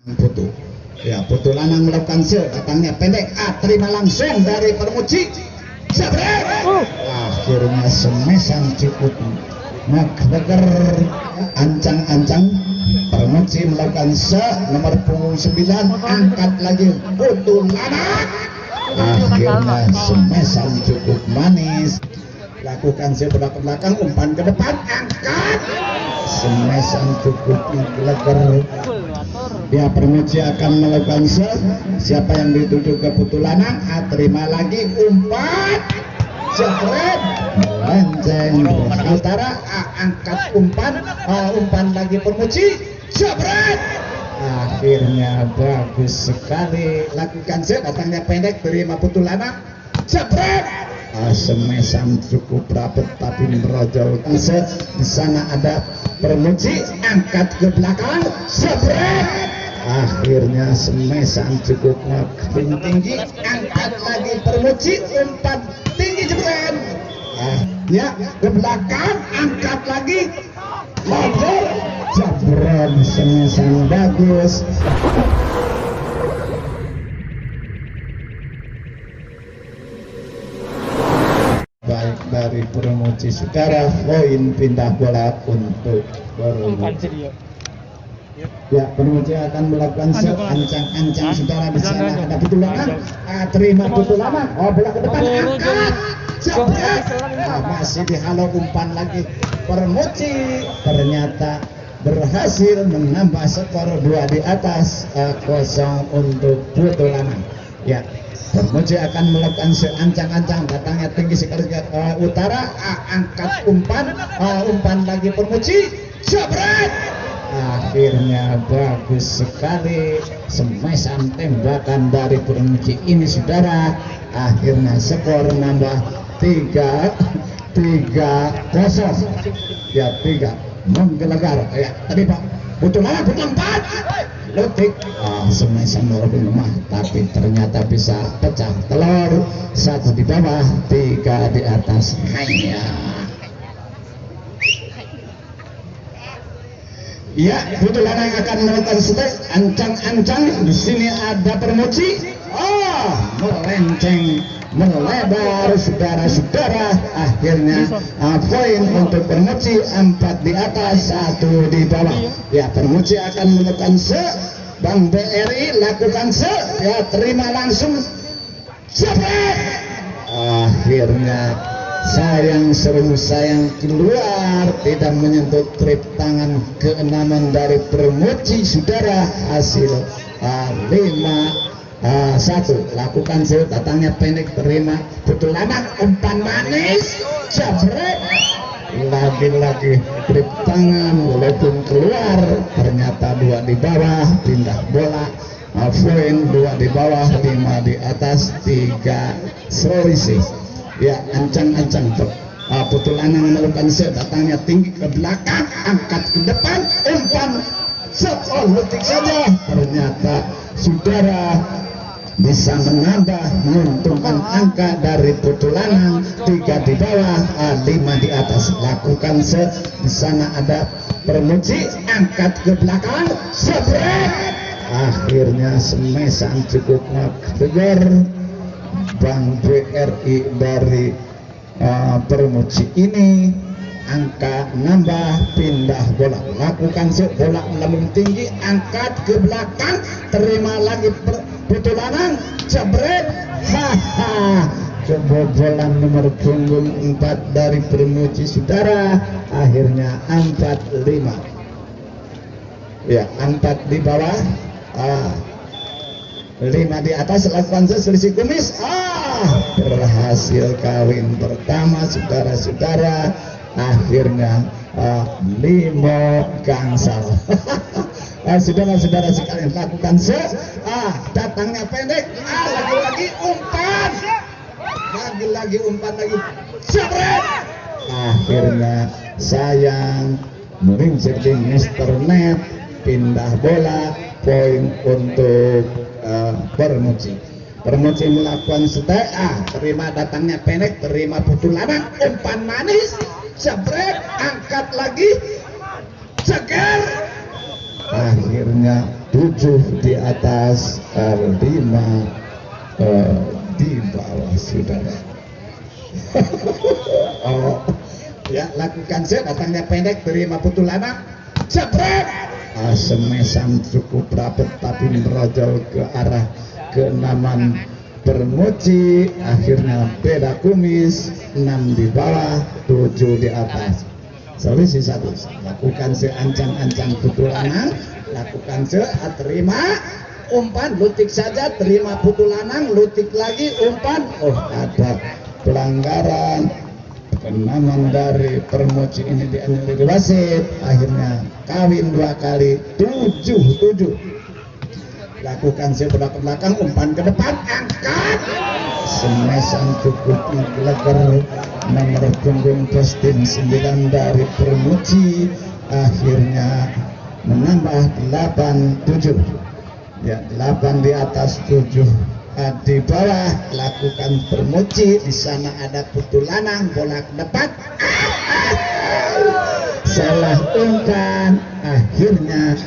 Putu. Ya, Putu Lanang melakukan sil, datangnya pendek. Terima langsung dari Permuji. Jabret. Akhirnya semesan cukup. McGregor ancang-ancang. Permuji melakukan nomor punggung 9, angkat lagi Putu Lanang. Akhirnya semesan cukup manis. Lakukan sil belakang, umpan ke depan, angkat. Semesan cukup McGregor. Ya, Permuji akan melakukan siapa yang dituju ke Putu Lanang. Terima lagi umpan. Jabret. Melenceng utara, angkat umpan. Umpan lagi Permuji. Jabret. Akhirnya bagus sekali. Lakukan datangnya pendek, terima Putu Lanang. Jabret. Semesan cukup rapat tapi merojol. Di sana ada Permuji, angkat ke belakang. Jabret. Akhirnya semesan cukup tinggi, angkat lagi Permuji, umpan tinggi jebret. Ya, ke belakang, angkat lagi, lodor, jebret. Semesan bagus. Baik dari Permuji, saudara, poin pindah bola untuk Permuji. Ya, Permuji akan melakukan ancang-ancang saudara. Di sana ada Putu Lanang. Terima Putu Lanang. Bola ke depan, angkat. Jabret. Masih dihalau umpan lagi Permuji. Ternyata berhasil menambah skor 2 di atas 0 untuk Putu Lanang. Ya, Permuji akan melakukan ancang-ancang, datangnya tinggi sekali ke utara. Angkat umpan. Umpan lagi Permuji. Jabret. Akhirnya bagus sekali semesan tembakan dari Permuji ini saudara. Akhirnya skor nambah 3-0. Ya, 3 menggelegar. Ya, tadi Pak Putu Lanang bertempat Lutik. Semesan walaupun lemah tapi ternyata bisa pecah telur. 1 di bawah, 3 di atas. Hanya. Ya, Putu Lanang akan melakukan ancang-ancang. Di sini ada Permuji. Melenceng, melebar, saudara-saudara. Akhirnya poin untuk Permuji, 4 di atas, 1 di bawah. Ya, Permuji akan melakukan Bang BRI lakukan ya, terima langsung. Jabret. Akhirnya sayang keluar, tidak menyentuh trip tangan keenaman dari Permuji saudara. Hasil 5-1. Lakukan datangnya pendek, terima Putu Lanang, umpan manis. Jabret. Lagi-lagi trip tangan walaupun keluar, ternyata 2 di bawah, pindah bola. Poin 2 di bawah, 5 di atas, 3 selisih. Ya, ancang-ancang Putu Lanang melakukan datangnya tinggi ke belakang, angkat ke depan, umpan 10 detik saja. Ternyata saudara bisa menambah, menguntungkan angka dari Putu Lanang. 3 di bawah, 5 di atas. Lakukan di sana ada Permuji, angkat ke belakang. Jabret. Akhirnya semesan cukup tegar. Bang BRI dari Permuji ini angka nambah, pindah bola. Lakukan bola melambung tinggi, angkat ke belakang, terima lagi Putu Lanang. Jabret. Kebobolan nomor punggung 4 dari Permuji saudara. Akhirnya 4-5. Ya, 4 di bawah, 5 di atas. Lakukan selisih kumis. Berhasil kawin pertama saudara-saudara. Akhirnya 5 gangsal. Saudara-saudara sekalian, lakukan datangnya pendek. Lagi-lagi umpan. Lagi-lagi umpan lagi. Jabret. Akhirnya sayang meringsek di Mister Net. Pindah bola, poin untuk Permuji. Permuji melakukan terima datangnya pendek, terima Putu Lanang, umpan manis. Jabret. Angkat lagi, ceger. Akhirnya 7 di atas, 5 di bawah saudara. Oh ya, lakukan saja, datangnya pendek, terima putu lana, jebret, semesan cukup rapat tapi merojol ke arah keenaman Permuji. Akhirnya beda kumis, 6 di bawah, 7 di atas, selisih 1. Lakukan seancang-ancang putu lanang, lakukan terima umpan, lutik saja, terima putu lanang, lutik lagi, umpan. Oh, ada pelanggaran, kenaman dari Permuji ini dianulir wasit. Akhirnya kawin 2 kali, 7-7. Lakukan sebelah ke belakang, umpan ke depan, angkat, semesan cukup menggelegar nomor punggung posting 9 dari Permuji. Akhirnya menambah 8-7. Ya, 8 di atas, 7 di bawah. Lakukan Permuji, di sana ada putu lanang, bola ke depan, salah umpan. Akhirnya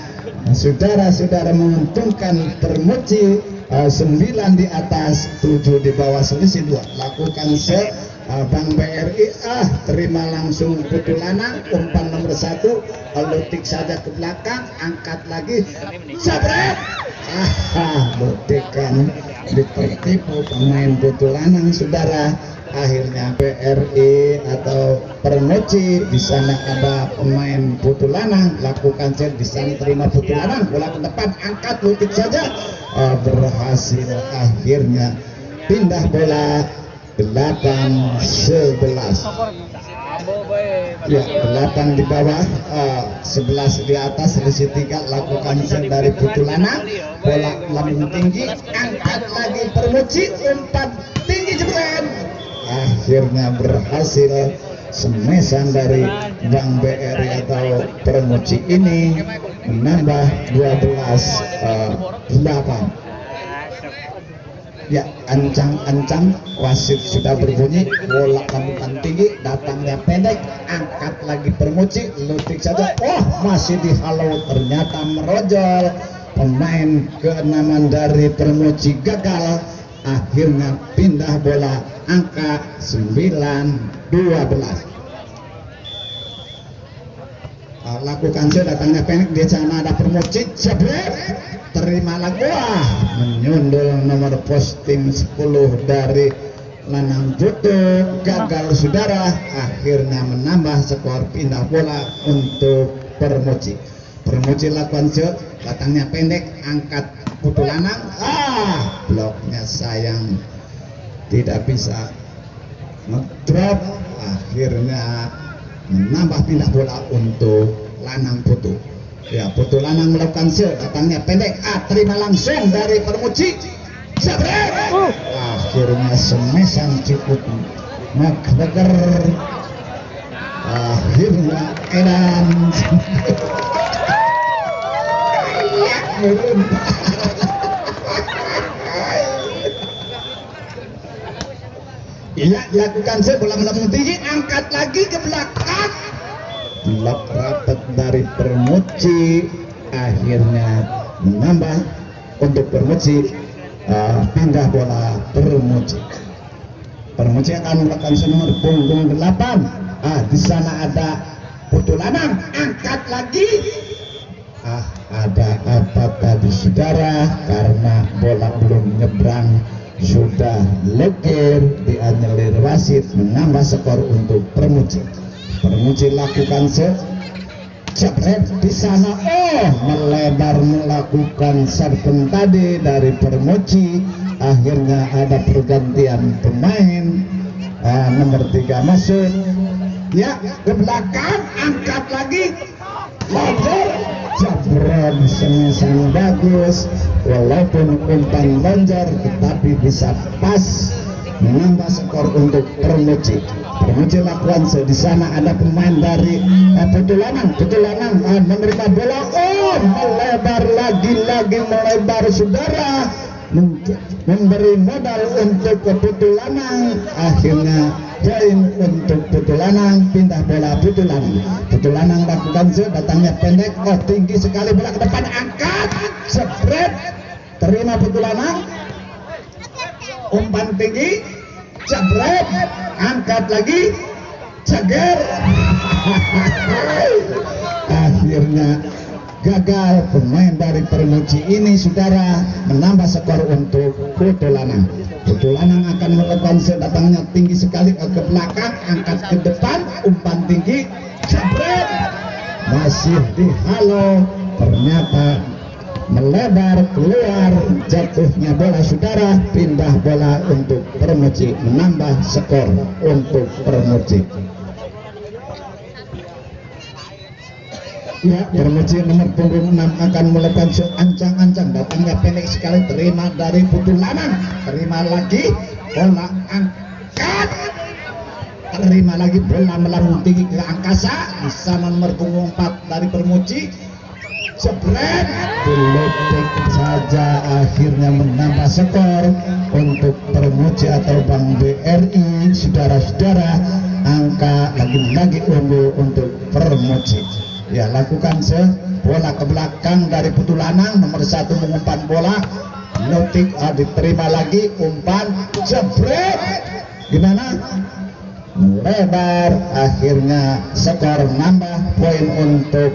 saudara-saudara menguntungkan Permuji, 9 di atas, 7 di bawah, selisih 2. Lakukan Bang BRI, terima langsung putu lanang, umpan nomor 1, lutik saja ke belakang, angkat lagi, sabret, lutikan ditertipu pemain putu lanang saudara. Akhirnya BRI atau Permuji, di sana ada pemain putu lanang, lakukan set, di sana terima putu lanang, bola ke depan, angkat, lutik saja, berhasil. Akhirnya pindah bola 8-11. Ya, 8 di bawah, 11 di atas, selisih 3. Lakukan set dari putu lanang, bola lambung tinggi, angkat lagi Permuji, umpan tinggi, jebret. Akhirnya berhasil, semesan dari Bang BRI atau Permuji ini menambah 12-8. Ya, ancang-ancang, wasit sudah berbunyi, bola lambungkan tinggi, datangnya pendek, angkat lagi Permuji, lutik saja, masih dihalau, ternyata merojol. Pemain keenaman dari Permuji gagal. Akhirnya pindah bola, angka 9-12. Lakukan saja, datangnya pendek, di sana ada Permuji, jebret, terima lagi, menyundul nomor posting 10 dari lanang putu, gagal saudara. Akhirnya menambah skor, pindah bola untuk Permuji. Permuji lakukan saja, datangnya pendek, angkat putu lanang, bloknya sayang, tidak bisa ngedrop. Akhirnya menambah pindah bola untuk lanang putu. Ya, putu lanang melakukan set, datangnya pendek, terima langsung dari Permuji, jebret. Akhirnya semesan cukup McGregor. Akhirnya edan. Iya, lakukan set, bola melambung tinggi, angkat lagi ke belakang, blok rapat dari Permuji. Akhirnya menambah untuk Permuji, pindah bola Permuji. Permuji akan melakukan nomor punggung 8. Di sana ada putu lanang, angkat lagi. Ada apa tadi saudara, karena bola belum nyebrang, sudah lekir, dianyelir wasit, menambah skor untuk Permuji. Permuji lakukan jebret, di sana melebar, melakukan serpen tadi dari Permuji. Akhirnya ada pergantian pemain, nomor 3 masuk, ya, ke belakang, angkat lagi, lonjor, jebret, semesan bagus, walaupun umpan lonjor tetapi bisa pas, menambah skor untuk Permuji. Permuji lakukan di sana ada pemain dari putu lanang menerima bola, melebar lagi melebar saudara, memberi modal untuk ke Putu Lanang, akhirnya poin untuk Putu Lanang, pindah bola Putu Lanang. Putu Lanang lakukan datangnya pendek, oh tinggi sekali bola ke depan, angkat, spread, terima Putu Lanang, umpan tinggi, spread, angkat lagi, ceger. Akhirnya gagal pemain dari Permuji ini, saudara, menambah skor untuk Putu Lanang. Putu Lanang akan melakukan datangnya tinggi sekali ke belakang, angkat ke depan, umpan tinggi, jebret, masih dihalau, ternyata melebar keluar, jatuhnya bola, saudara, pindah bola untuk Permuji, menambah skor untuk Permuji. Ya, Permuji nomor punggung 6 akan melakukan ancang-ancang, datangnya pendek sekali, terima dari Putu Lanang, terima lagi, bola angkat, terima lagi, bola melambung tinggi ke angkasa, di sana nomor punggung 4 dari Permuji, jebret, diletik saja, akhirnya menambah skor untuk Permuji atau Bank BRI, saudara-saudara, angka lagi-lagi unggul untuk Permuji. Ya, lakukan bola ke belakang dari Putu Lanang, nomor 1 mengumpan bola, notik, diterima lagi, umpan, jebret, gimana? Melebar, akhirnya skor nambah poin untuk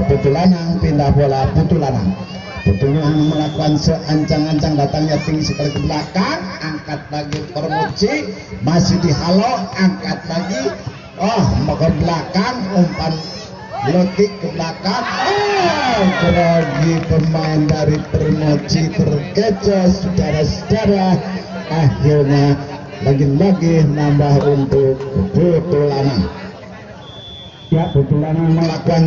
Putu Lanang, pindah bola Putu Lanang. Putu Lanang melakukan seancang-ancang, datangnya tinggi sekali ke belakang, angkat lagi Permuji, masih dihalau, angkat lagi, mau ke belakang, umpan lotik ke belakang, lagi pemain dari Permuji terkecoh, saudara-saudara, akhirnya lagi-lagi nambah untuk Putu Lanang. Ya, Putu Lanang melakukan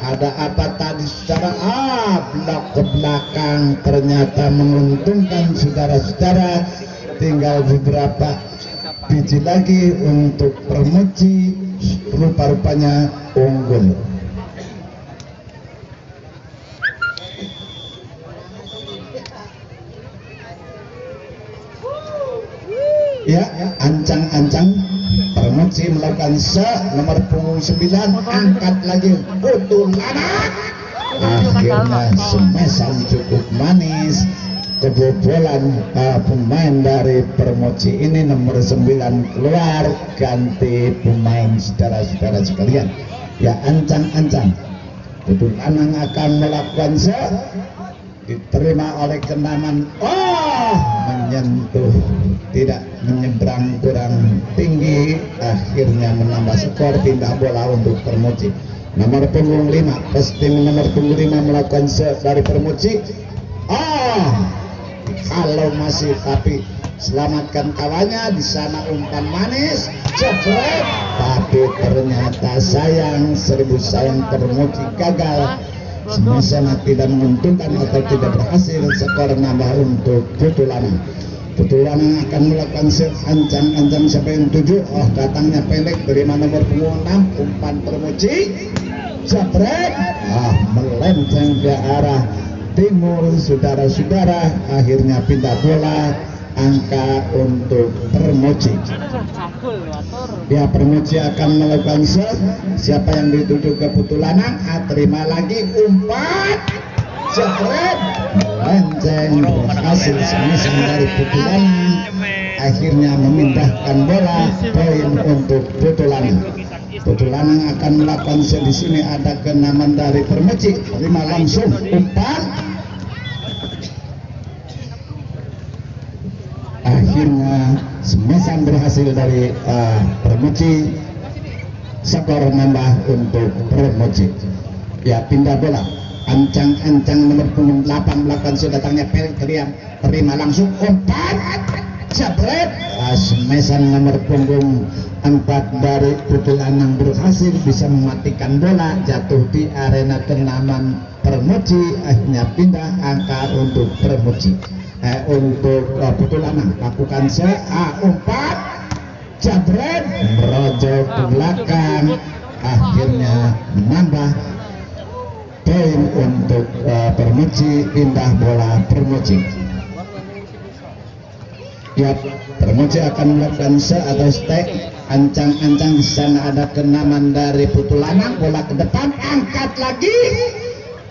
ada apa tadi, saudara? Blok ke belakang, ternyata menguntungkan, saudara-saudara, tinggal beberapa biji lagi untuk Permuji, rupa-rupanya unggul. Ya, ancang-ancang Permuji melakukan nomor punggung 9, angkat lagi Putu Lanang, akhirnya semesan cukup manis, kebobolan pemain dari Permuji ini, nomor 9 keluar, ganti pemain, saudara-saudara sekalian. Ya, ancang-ancang Putu Lanang akan melakukan diterima oleh Kenaman, menyentuh, tidak menyeberang, kurang tinggi, akhirnya menambah skor, pindah bola untuk Permuji. Nomor punggung 5, posting nomor punggung 5 melakukan dari Permuji, kalau masih, tapi selamatkan kawannya, di sana umpan manis, jebret, tapi ternyata sayang, seribu sayang, Permuji gagal, semisal tidak menguntungkan atau tidak berhasil, skor nambah untuk Putu Lanang. Putu Lanang akan melakukan ancang-ancang sampai 7, datangnya pendek, terima nomor punggung 6, umpan Permuji, jebret, melenceng ke arah timur, saudara-saudara, akhirnya pindah bola, angka untuk Permuji. Ya, Permuji akan melakukan siapa yang dituju ke Putu Lanang, terima lagi, umpan, jebret, melenceng, berhasil semisal dari Putu Lanang, akhirnya memindahkan bola, poin untuk Putu Lanang. Putu Lanang akan melakukan di sini, ada kenaman dari Permuji, terima langsung, umpan, akhirnya semesan berhasil dari Permuji, skor nambah untuk Permuji. Ya, pindah bola, ancang-ancang nomor punggung 8 melakukan datangnya pendek, terima langsung, umpan, jebret, semesan nomor punggung 4 dari Putu Lanang berhasil bisa mematikan bola, jatuh di arena Kenaman Permuji, akhirnya pindah angka untuk Permuji. Untuk Putu Lanang lakukan umpan, jebret, merojok ke belakang, akhirnya menambah poin untuk Permuji, pindah bola Permuji. Ya, Permuji akan melakukan atau step ancang-ancang. Di sana ada kenaman dari Putu Lanang, bola ke depan, angkat lagi,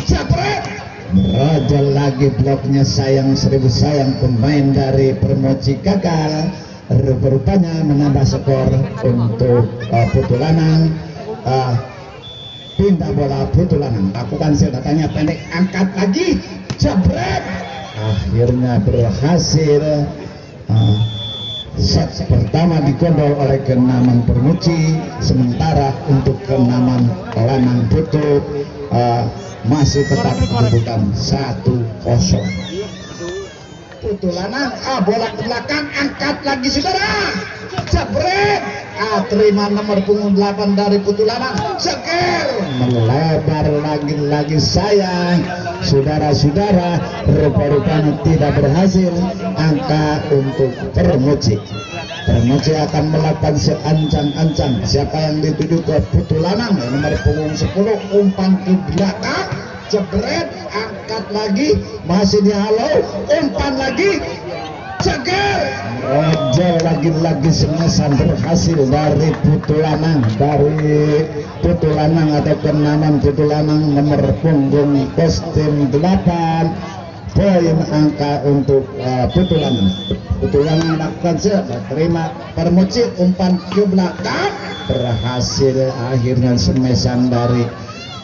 jabret, merajal lagi bloknya, sayang seribu sayang, pemain dari Permuji gagal. Rupa-rupanya menambah skor untuk Putu Lanang. Pindah bola Putu Lanang, lakukan datanya pendek, angkat lagi, jabret, akhirnya berhasil. Set pertama digondol oleh kenaman Permuji, sementara untuk kenaman Lanang Putu masih tetap kedudukan 1-0. Putu Lanang, bola ke belakang, angkat lagi saudara, jabret, terima nomor punggung 8 dari Putu Lanang, ceker, melebar lagi sayang saudara-saudara, rupa-rupanya tidak berhasil. Angka untuk Permuji. Permuji akan melakukan seancang-ancang. Siapa yang dituju ke Putu Lanang, nomor punggung 10, umpan ke belakang, jebret, angkat lagi, masih dihalau, umpan lagi, ceker, rojol lagi semesan berhasil dari Putu Lanang, atau kenaman Putu Lanang, nomor punggung kostum 8. Poin angka untuk Putu Lanang. Putu Lanang melakukan terima Permuji, umpan ke belakang, berhasil. Akhirnya semesan dari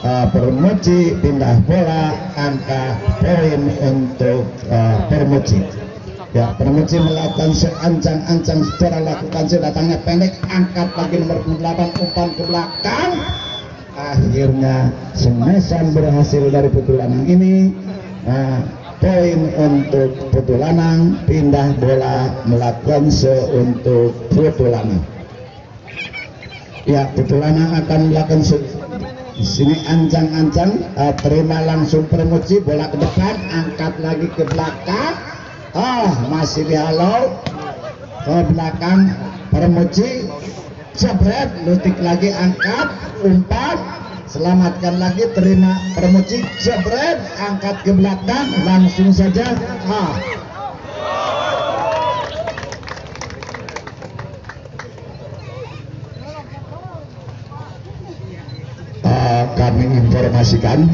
Permuji, pindah bola, angka poin untuk Permuji. Ya, Permuji melakukan seancang-ancang, secara lakukan datangnya pendek, angkat lagi nomor 8, umpan ke belakang, akhirnya semesan berhasil dari Putu Lanang ini. Poin untuk Putu Lanang, pindah bola melakukan untuk Putu Lanang. Ya, Putu Lanang akan melakukan di sini ancang-ancang, terima langsung Permuji, bola ke depan, angkat lagi ke belakang, masih dihalau ke belakang Permuji, jabret, lutik lagi, angkat, umpan, selamatkan lagi, terima Permuji, jabret, angkat ke belakang, langsung saja, kami informasikan,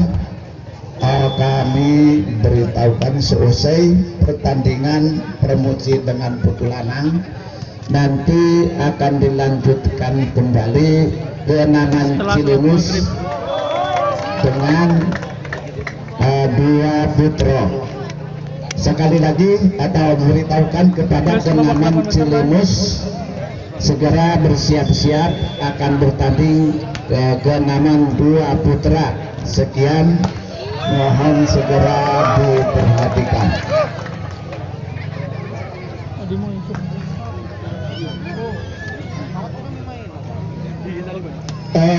kami beritahukan selesai pertandingan Permuji dengan Putu Lanang, nanti akan dilanjutkan kembali kenaman Cilimus dengan 2 putra. Sekali lagi atau beritahukan kepada kenaman Cilimus segera bersiap-siap akan bertanding kenaman 2 putra. Sekian, mohon segera diperhatikan.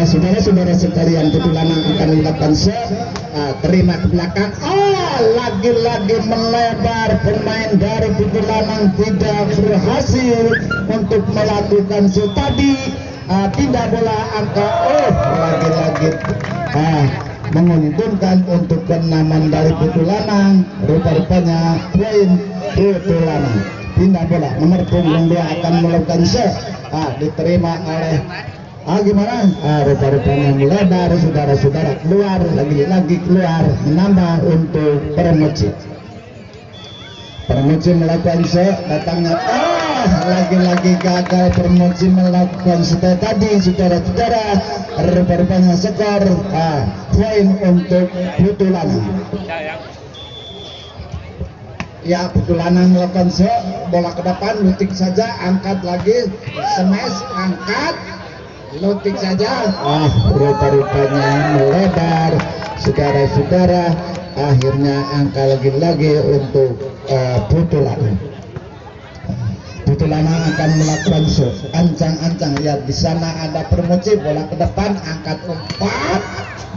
Saudara-saudara sekalian, Putu Lanang akan melakukan terima ke belakang, lagi-lagi melebar, pemain dari Putu Lanang tidak berhasil untuk melakukan tadi, pindah bola angka, lagi-lagi menguntungkan untuk kenaman dari Putu Lanang. Rupa-rupanya poin Putu Lanang, pindah bola nomor punggung 2 akan melakukan diterima oleh gimana? Rupa-rupanya melebar, saudara-saudara, keluar, lagi-lagi keluar, menambah untuk Permuji. Permuji melakukan datangnya, lagi-lagi gagal Permuji melakukan tadi, saudara-saudara. Rupa-rupanya skor poin untuk Putu Lanang. Ya, Putu Lanang melakukan bola ke depan, lutik saja, angkat lagi, smash, angkat, lutik saja, rupa-rupanya melebar, saudara-saudara. Akhirnya angka lagi-lagi untuk Putu Lanang. Putu Lanang akan melakukan ancang-ancang. Ya, di sana ada Permuji, bola ke depan, angkat, umpan,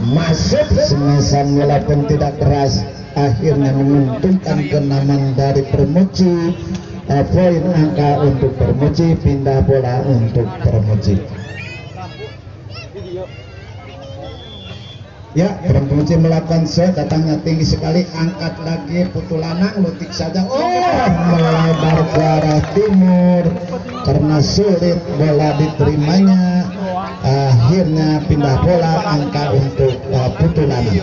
masuk, semesan walaupun tidak keras, akhirnya menguntungkan kenaman dari Permuji. Poin angka untuk Permuji, pindah bola untuk Permuji. Ya, Permuji melakukan set, datangnya tinggi sekali, angkat lagi Putu Lanang, lutik saja. Oh, melebar ke arah timur karena sulit bola diterimanya. Akhirnya pindah bola, angka untuk Putu Lanang.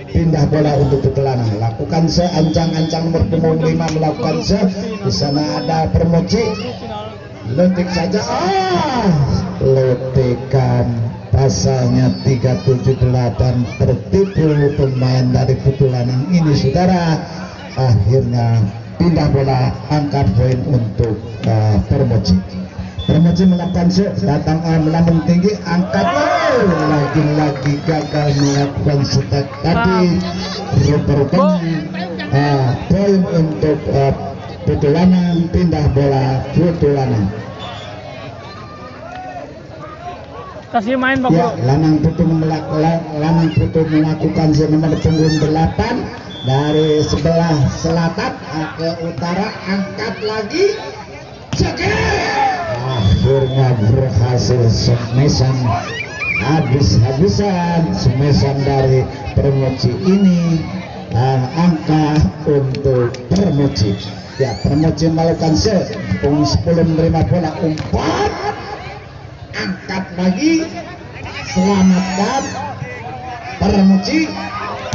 Pindah bola untuk Putu Lanang. Lakukan set, ancang-ancang nomor punggung 5 melakukan set. Di sana ada Permuji. Lutik saja. Lutikan. Pasalnya 378 tertipu pemain dari Putu Lanang ini saudara. Akhirnya pindah bola, angkat poin untuk Permuji. Permuji melakukan set, datang melambung tinggi, angkat lagi-lagi gagal melakukan setek tadi. Rupanya poin untuk Putu Lanang, pindah bola Putu Lanang. Kasih main Pak. Ya, Lanang Putu melakukan nomor punggung 8 dari sebelah selatan ke utara, angkat lagi, akhirnya berhasil semesan habis-habisan semesan dari Permuji ini. Angka untuk Permuji. Ya, Permuji melakukan set, punggung 10 menerima bola, umpan, angkat lagi, selamatkan Permuji,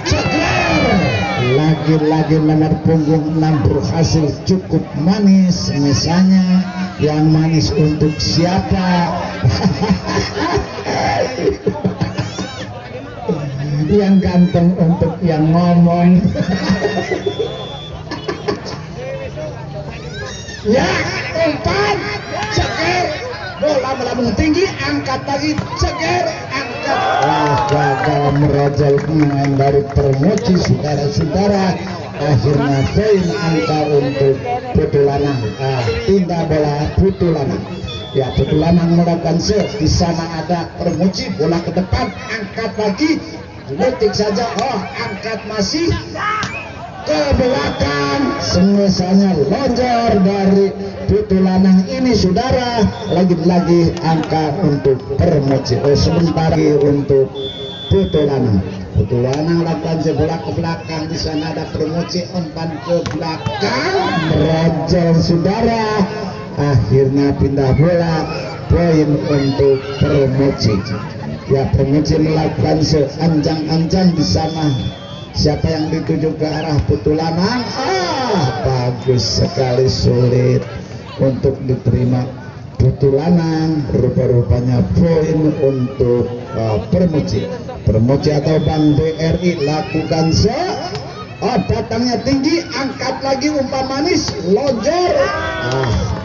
ceger. Lagi-lagi nomor punggung 6 berhasil cukup manis misalnya. Yang manis untuk siapa? Yang ganteng untuk yang ngomong. Ya, umpan, ceger. Bola melambung tinggi, angkat lagi, ceger, angkat. Gagal merajal pemain dari Permuji saudara-saudara. Akhirnya poin angka untuk Putu Lanang. Pindah bola Putu Lanang. Ya, Putu Lanang melakukan set. Di sana ada Permuji, bola ke depan, angkat lagi, detik saja. Angkat masih ke belakang, semestinya lonjor dari Putu Lanang ini saudara. Lagi-lagi angka untuk Permuji. Sebentar lagi untuk Putu Lanang. Putu Lanang lakukan bola ke belakang. Di sana ada Permuji, umpan ke belakang, merajal saudara. Akhirnya pindah bola, poin untuk Permuji. Ya, Permuji melakukan seanjang-anjang di sana. Siapa yang dituju ke arah Putu Lanang? Bagus sekali, sulit untuk diterima Putu Lanang. Rupa-rupanya poin untuk Permuji. Permuji atau Bang BRI lakukan set. Datangnya tinggi, angkat lagi, umpan manis, lonjor.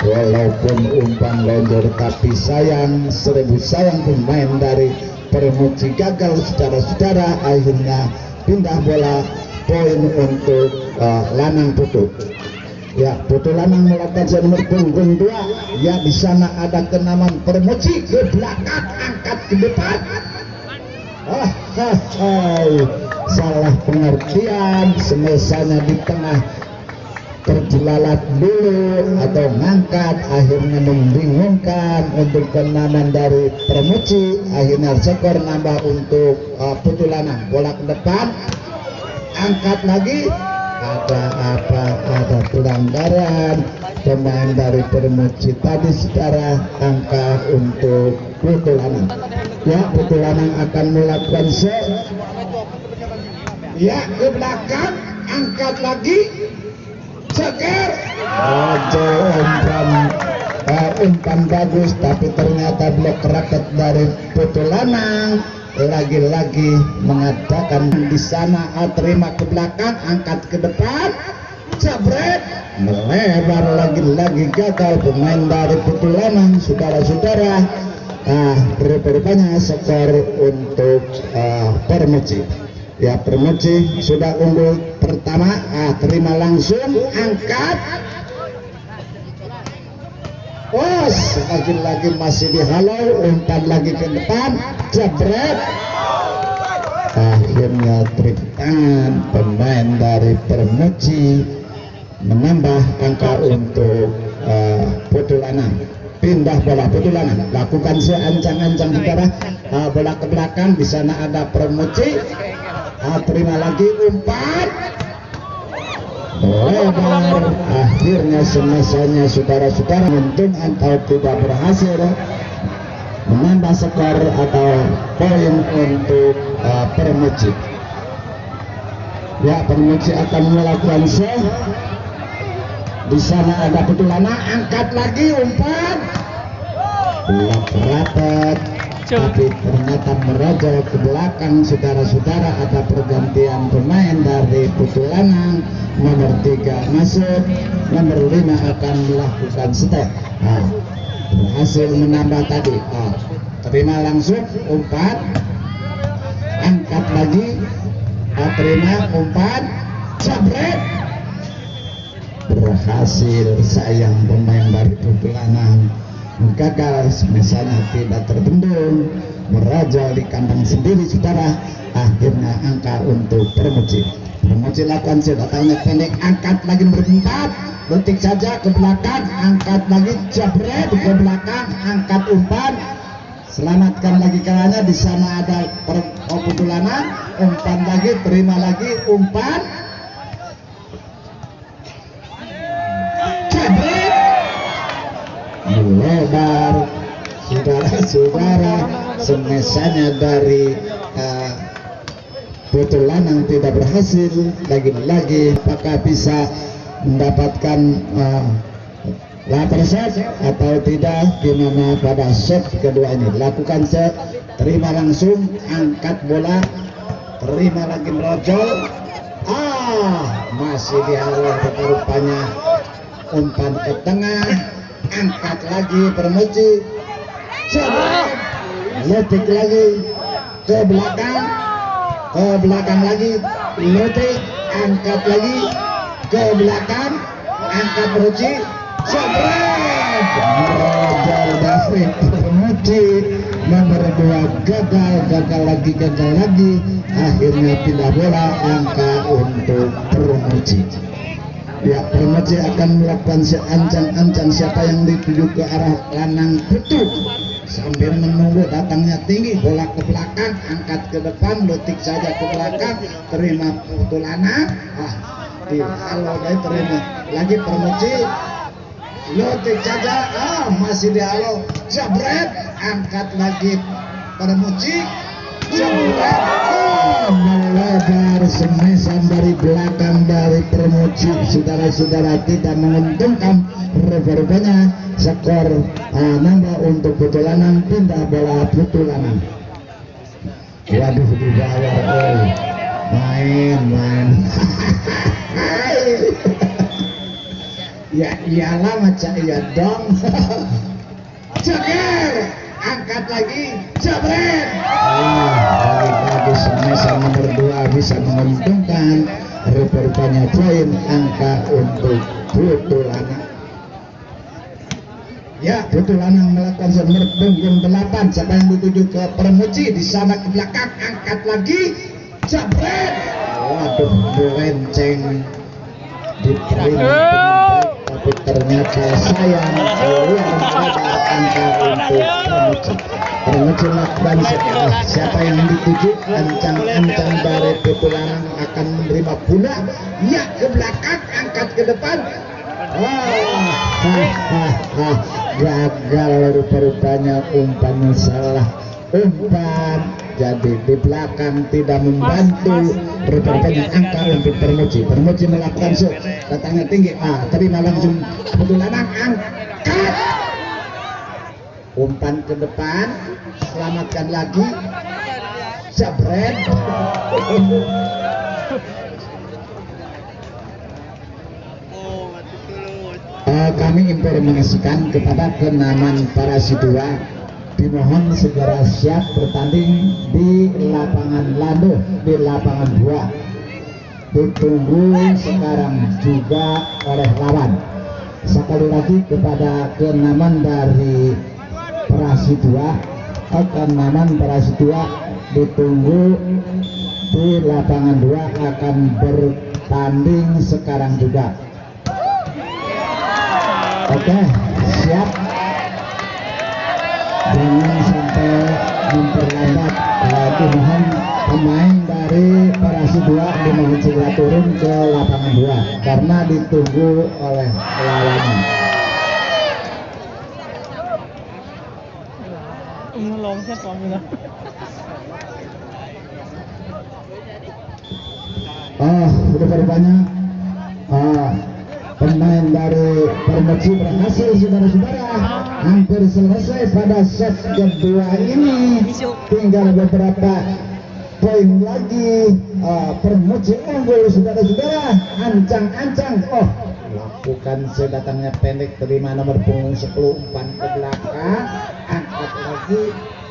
Walaupun umpan lonjor, tapi sayang, seribu sayang pemain dari Permuji gagal saudara-saudara. Akhirnya pindah bola, poin untuk Lanang Putu. Ya, Putu Lanang melakukan nomor punggung 2. Ya, di sana ada kenaman Permuji, ke belakang, angkat ke depan. Salah pengertian, semestinya di tengah terjelalat dulu atau ngangkat, akhirnya membingungkan untuk kenaman dari Permuji. Akhirnya skor nambah untuk Putu Lanang. Bola ke depan, angkat lagi, ada pelanggaran pemain dari Permuji tadi secara angka untuk Putu Lanang. Ya, Putu Lanang akan melakukan set. Ya, ke belakang, angkat lagi, ceger. Umpan bagus, tapi ternyata blok raket dari Putu Lanang. Lagi-lagi mengatakan di sana, terima ke belakang, angkat ke depan, jabret, melebar. Lagi-lagi gagal pemain dari Putu Lanang saudara-saudara. Rupanya skor untuk Permuji. Ya, Permuji sudah unggul pertama. Terima langsung, angkat. Lagi-lagi masih dihalau, umpan lagi ke depan, jabret. Akhirnya trik tangan pemain dari Permuji menambah angka untuk Putu Lanang. pindah bola putulan, lakukan seancang-ancang saudara, bola ke belakang, di sana ada Permuci, terima lagi umpan lebar, akhirnya semestinya saudara-saudara untung atau tidak berhasil menambah skor atau poin untuk Permuci. Ya, Permuci akan melakukan save. Di sana ada Putulana, angkat lagi umpan, blok rapat, tapi ternyata merojol ke belakang. Saudara-saudara, ada pergantian pemain dari Putulana, nomor 3 masuk, nomor 5 akan melakukan step. Berhasil menambah tadi. Terima langsung umpan, angkat lagi, terima umpan, jabret. Berhasil, sayang pemain dari Putulana gagal, misalnya tidak terbendung, merajal di kandang sendiri saudara. Akhirnya angka untuk Permuci. Permuci lakukan datangnya pendek, angkat lagi nomor 4, detik saja ke belakang, angkat lagi, jabret ke belakang, angkat umpan, selamatkan lagi kalanya. Di sana ada Putulana, umpan lagi, terima lagi umpan, melebar. Saudara-saudara, semestinya dari Putulana yang tidak berhasil lagi-lagi, apakah bisa mendapatkan latar set atau tidak, gimana pada set kedua ini. Lakukan set, terima langsung, angkat bola, terima lagi merojol, masih dihalau rupanya umpan ke tengah, angkat lagi Permuci, letik lagi ke belakang lagi, letik, angkat lagi ke belakang, angkat Permuci, merojol David. Permuci nomor 2 gagal lagi, akhirnya pindah bola, angka untuk Permuci. Ya, Permuci akan melakukan seancang-ancang, siapa yang dituju ke arah Lanang Putu sambil menunggu datangnya tinggi, bola ke belakang, angkat ke depan, detik saja ke belakang, terima Putulana, dihalau dari terima lagi Permuci, detik saja, masih dihalau, jabret, angkat lagi Permuci, jabret, melebar, semesan dari belakang dari Permuci. Saudara-saudara, tidak menguntungkan, rupanya skor nambah untuk Putulana, pindah bola Putulana. Waduh, di bawah, main ya iyalah, macam iya dong. Ceker, angkat lagi, jabret, lagi semesa nomor 2 bisa menguntungkan, rupanya poin angka untuk Putulana. Ya, Putulana melakukan nomor punggung 8, siapa yang dituju ke Permuci, di sana ke belakang, angkat lagi, jabret, waduh, berenceng diterima, tapi ternyata sayang, keluar angka untuk Permuci. Permuci melakukan siapa yang dituju, ancang-ancang dari Putulana akan menerima bola, ya ke belakang, angkat ke depan, gagal, rupanya umpannya salah umpan, jadi di belakang tidak membantu, rupanya angka untuk Permuci. Permuci melakukan datangnya tinggi, terima langsung Putulana, angkat, umpan ke depan, selamatkan lagi, jabret, kami informasikan kepada Kenaman Parasi 2, dimohon segera siap bertanding di lapangan Lando, di lapangan 2. Ditunggu sekarang juga oleh lawan. Sekali lagi kepada Kenaman dari Parasi 2, Kenaman Parasi 2 ditunggu di lapangan 2, akan bertanding sekarang juga. Oke, siap. jangan sampai memperlambat. Dimohon pemain dari Perasi 2 dimohon segera turun ke lapangan 2 karena ditunggu oleh lawannya. Lom set còn nữa. Udah berbanyak pemain dari Permeci berhasil, saudara-saudara, hampir selesai pada set kedua ini. Tinggal beberapa poin lagi. Permeci unggul, saudara-saudara. Ancang-ancang. Lakukan sedatangnya pendek, terima nomor punggung 10, umpan ke belakang, angkat lagi,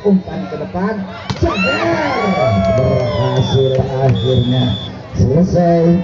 umpan ke depan, cegar, berhasil akhirnya selesai.